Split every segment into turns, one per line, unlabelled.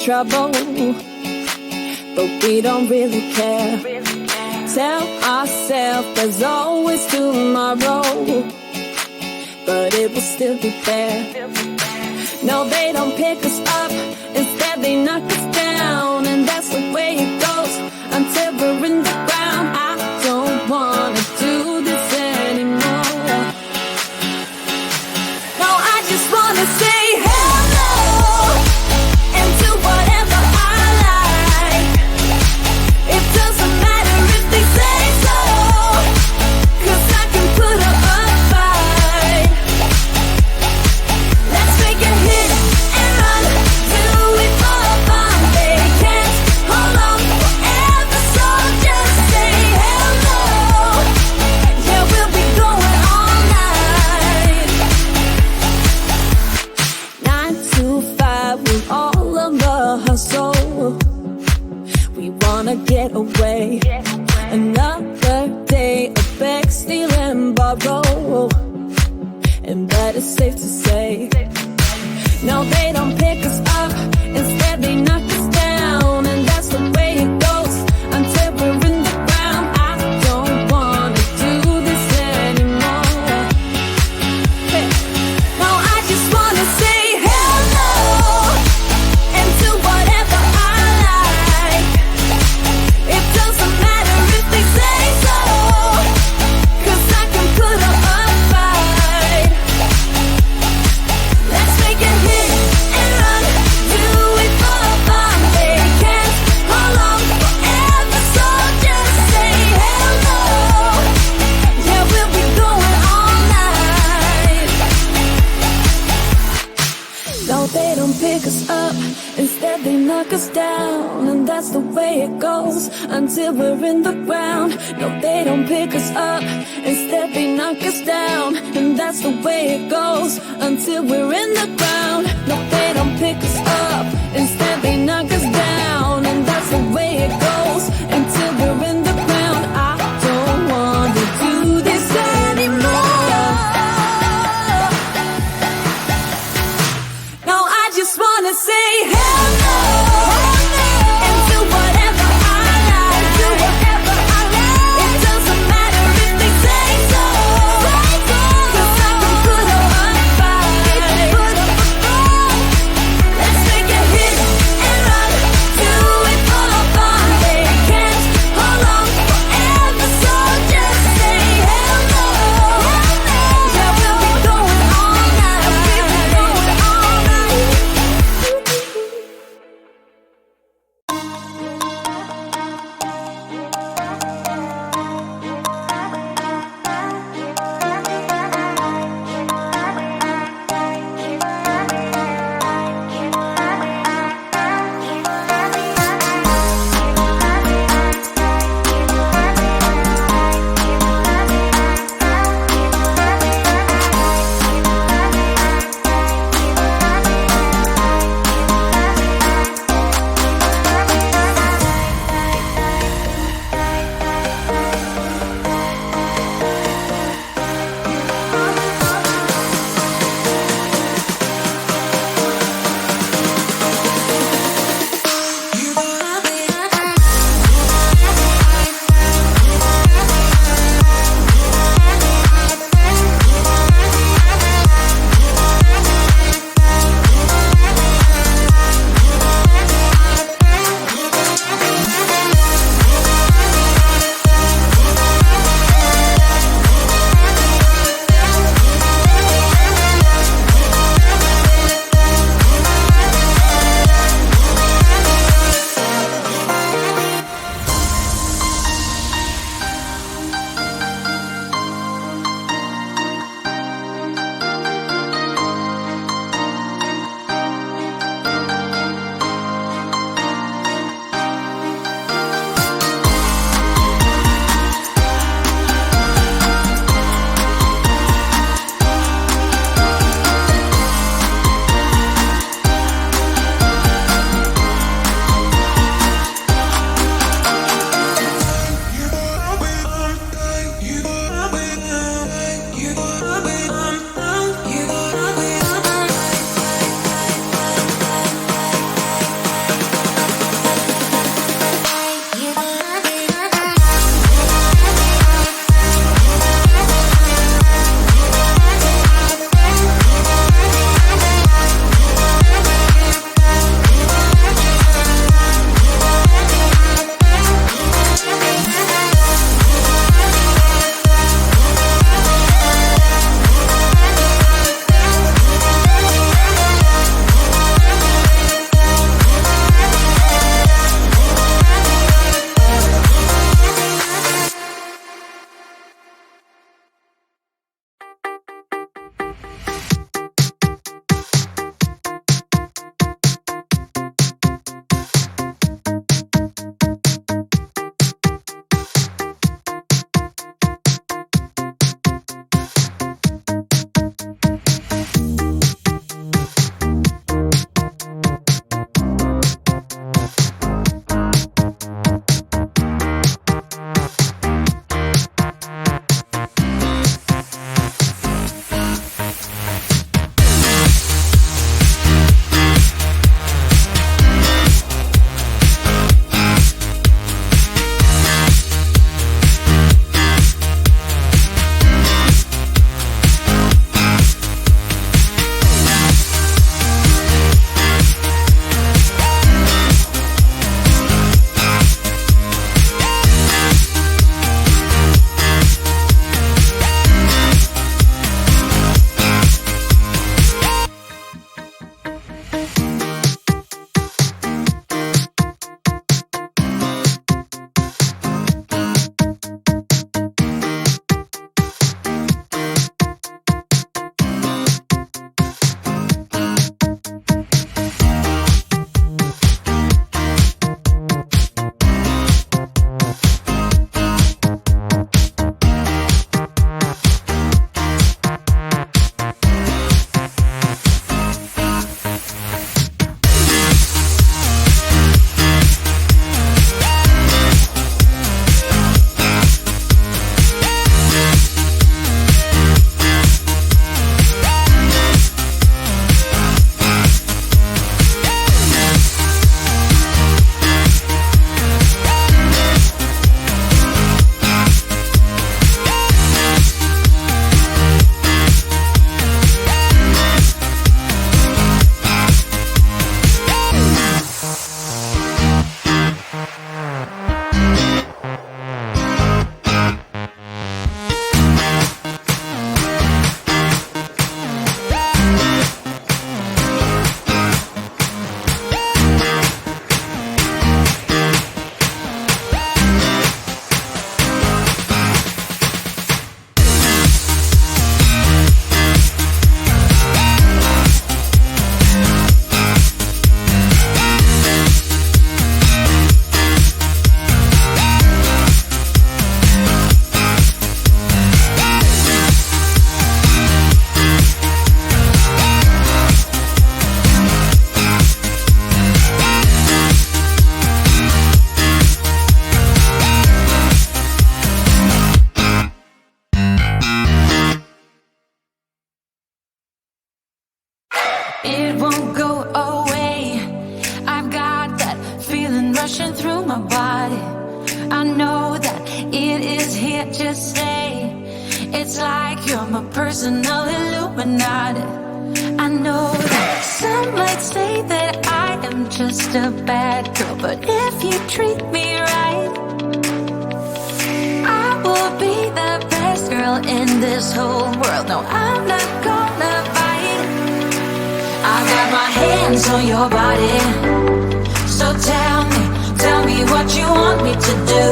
trouble, but we don't really care. Tell ourselves there's always tomorrow, but it will still be there. No, they don't pick us up, instead they knock us down, and that's the way it goes until we're in the ground. I don't wanna do this anymore. No, I just wanna say hello and do whatever I like. It doesn't matter if they say so, 'cause I can put up a fight. Let's make a hit and run, do it for fun. They can't hold on forever, so just say hello. Yeah, we'll be going all night. 9 to 5 with all of the hustle. We wanna get away. Another day of beg, steal and borrow, and that is safe to say. No, they don't pick us up, instead they knock us down, and that's the way it goes until we're in the ground. I don't wanna do this anymore. Hey. No, I just wanna say hello and do whatever I like. It doesn't matter if they say so, 'cause I can put up a fight. Let's make a hit and run, do it for fun. They can't hold on forever, so just say hello. Yeah, we'll be going all night. No, they don't pick us up, instead they knock us down, and that's the way it goes until we're in the ground. No, they don't pick us up, instead they knock us down, and that's the way it goes until we're in the ground. No, they don't pick us up, instead they knock us down, and that's the way it goes until we're in the ground. I don't wanna do this anymore. No, I just wanna say hello and do whatever I like. Do whatever I like. It doesn't matter if they say so, 'cause I can put up a fight. Let's make a hit it is here to stay. It's like you're my personal Illuminati. I know that some might say that I am just a bad girl, but if you treat me right, I will be the best girl in this whole world. No, I'm not gonna fight. I got my hands on your body, so tell me what you want me to do.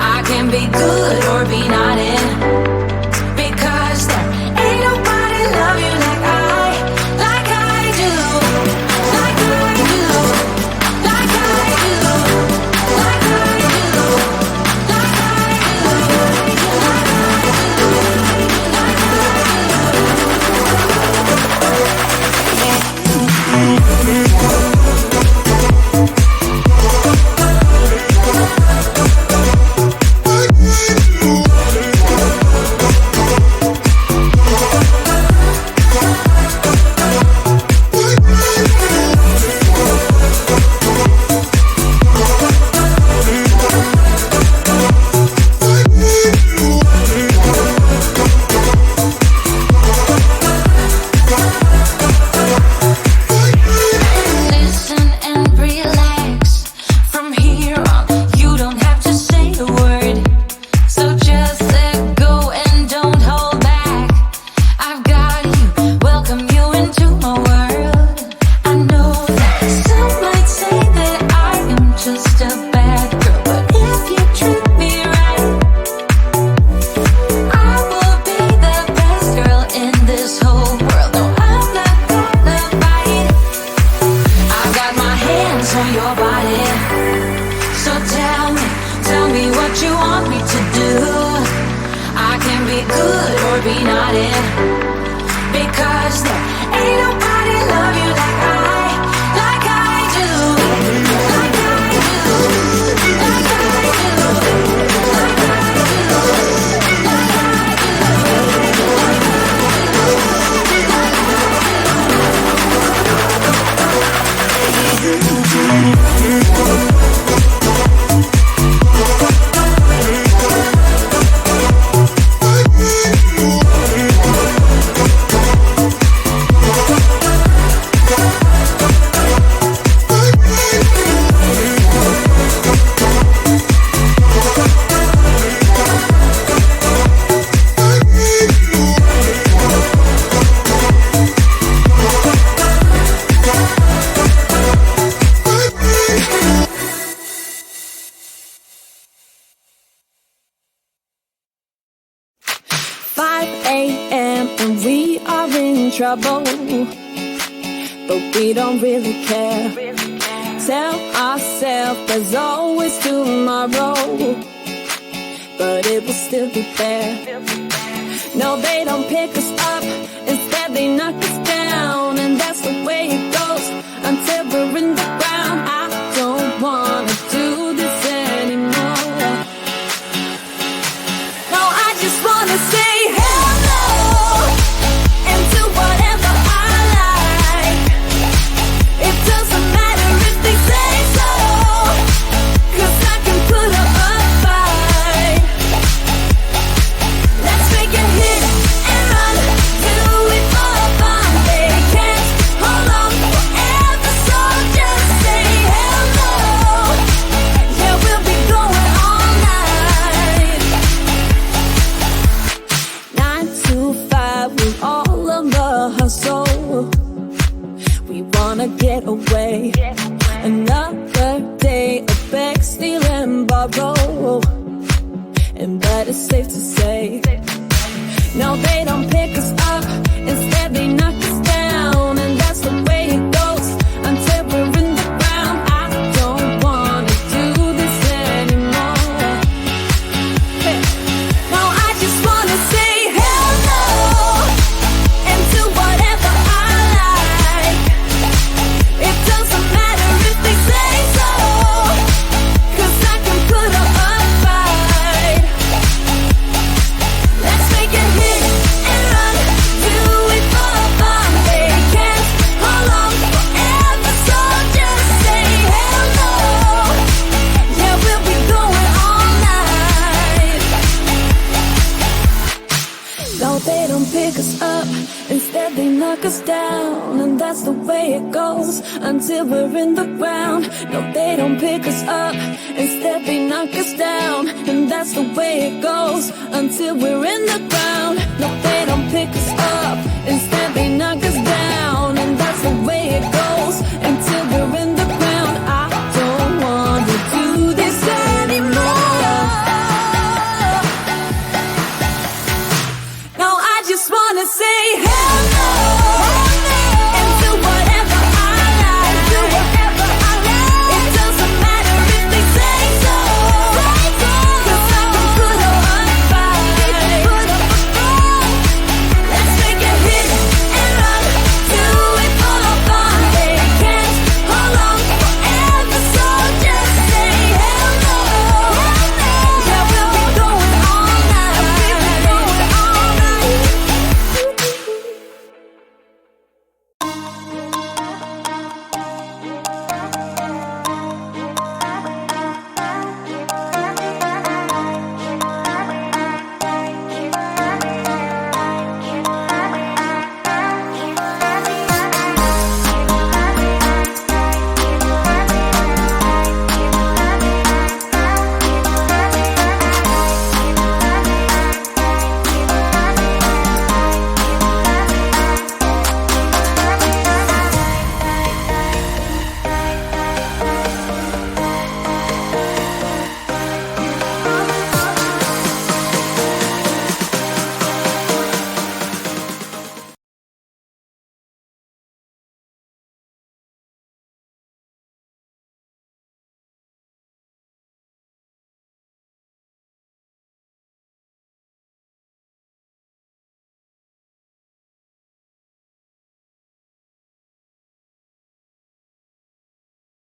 I can be good or be naughty, because there ain't nobody love you like I do, like I do, like I do, like I do, like I do, trouble, but we don't really care. Tell ourselves there's always tomorrow, but it will still be there. No, they don't pick us up, instead they knock us down, and that's the way it goes until we're in the ground. I don't wanna do this anymore. No, I just wanna say get away. Another day of beg, steal and borrow, and but it's safe to say, no, they don't pick us up, instead they knock us down, and that's the way it goes until we're in the ground. I don't wanna do this anymore. Hey. No, I just wanna say hello and do whatever I like. It doesn't matter if they say so, 'cause I can put up a fight. Let's make it hit and run, do it for fun. pick us up, instead they knock us down. And that's the way it goes until we're in the ground. No, they don't pick us up, instead they knock us down. And that's the way it goes until we're in the ground. No, they don't pick us up, instead they knock us down.